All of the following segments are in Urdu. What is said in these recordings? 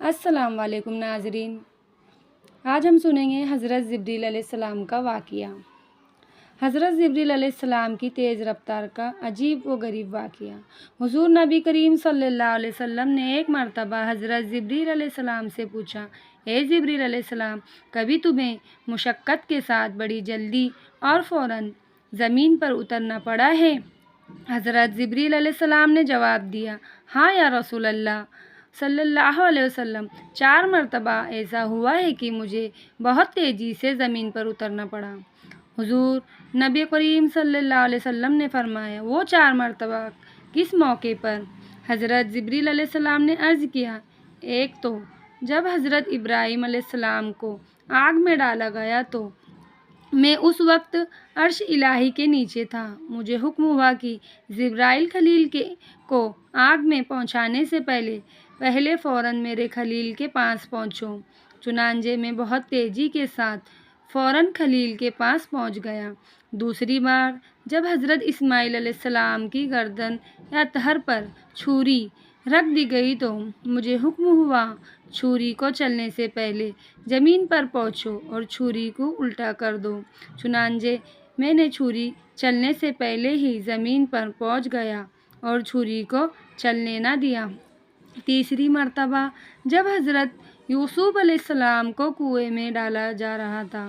السلام علیکم ناظرین، آج ہم سنیں گے حضرت جبریل علیہ السلام کا واقعہ۔ حضرت جبریل علیہ السلام کی تیز رفتار کا عجیب و غریب واقعہ۔ حضور نبی کریم صلی اللہ علیہ وسلم نے ایک مرتبہ حضرت جبریل علیہ السلام سے پوچھا، اے جبریل علیہ السلام، کبھی تمہیں مشقت کے ساتھ بڑی جلدی اور فوراً زمین پر اترنا پڑا ہے؟ حضرت جبریل علیہ السلام نے جواب دیا، ہاں یا رسول اللہ صلی اللہ علیہ وسلم، 4 مرتبہ ایسا ہوا ہے کہ مجھے بہت تیزی سے زمین پر اترنا پڑا۔ حضور نبی کریم صلی اللہ علیہ وسلم نے فرمایا، وہ 4 مرتبہ کس موقع پر؟ حضرت جبریل علیہ السلام نے عرض کیا، ایک تو جب حضرت ابراہیم علیہ السلام کو آگ میں ڈالا گیا تو میں اس وقت عرش الہی کے نیچے تھا۔ مجھے حکم ہوا کہ جبرائیل خلیل کو آگ میں پہنچانے سے پہلے فوراً میرے خلیل کے پاس پہنچو۔ چنانچہ میں بہت تیزی کے ساتھ فوراً خلیل کے پاس پہنچ گیا۔ دوسری بار جب حضرت اسماعیل علیہ السلام کی گردن یا تہر پر چھری رکھ دی گئی تو مجھے حکم ہوا، چھری کو چلنے سے پہلے زمین پر پہنچو اور چھری کو الٹا کر دو۔ چنانچہ میں نے چھری چلنے سے پہلے ہی زمین پر پہنچ گیا اور چھری کو چلنے نہ دیا۔ تیسری مرتبہ جب حضرت یوسف علیہ السلام کو کنویں میں ڈالا جا رہا تھا،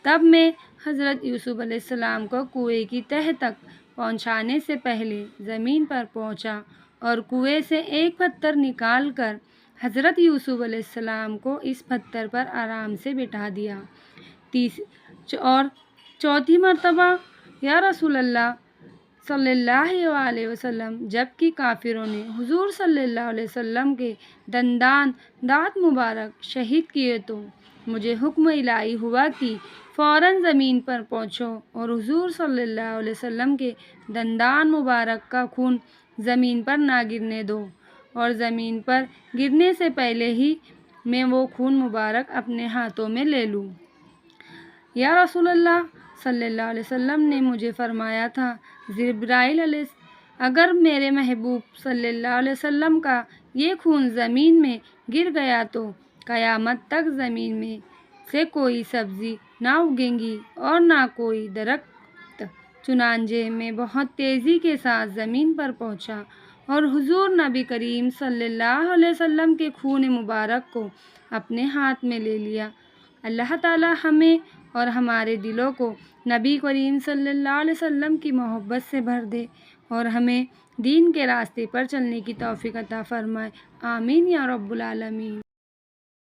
تب میں حضرت یوسف علیہ السلام کو کنویں کی تہہ تک پہنچانے سے پہلے زمین پر پہنچا اور کنویں سے ایک پتھر نکال کر حضرت یوسف علیہ السلام کو اس پتھر پر آرام سے بٹھا دیا۔ اور چوتھی مرتبہ یا رسول اللہ صلی اللہ علیہ وسلم، جب کہ کافروں نے حضور صلی اللہ علیہ وسلم کے دانت مبارک شہید کیے تو مجھے حکم الہی ہوا کہ فوراً زمین پر پہنچو اور حضور صلی اللہ علیہ وسلم کے دندان مبارک کا خون زمین پر نہ گرنے دو، اور زمین پر گرنے سے پہلے ہی میں وہ خون مبارک اپنے ہاتھوں میں لے لوں۔ یا رسول اللہ صلی اللہ علیہ وسلم نے مجھے فرمایا تھا، جبرائیل اگر میرے محبوب صلی اللہ علیہ وسلم کا یہ خون زمین میں گر گیا تو قیامت تک زمین میں سے کوئی سبزی نہ اگے گی اور نہ کوئی درخت۔ چنانچہ میں بہت تیزی کے ساتھ زمین پر پہنچا اور حضور نبی کریم صلی اللہ علیہ وسلم کے خون مبارک کو اپنے ہاتھ میں لے لیا۔ اللہ تعالی ہمیں اور ہمارے دلوں کو نبی کریم صلی اللہ علیہ وسلم کی محبت سے بھر دے اور ہمیں دین کے راستے پر چلنے کی توفیق عطا فرمائے، آمین یا رب العالمین۔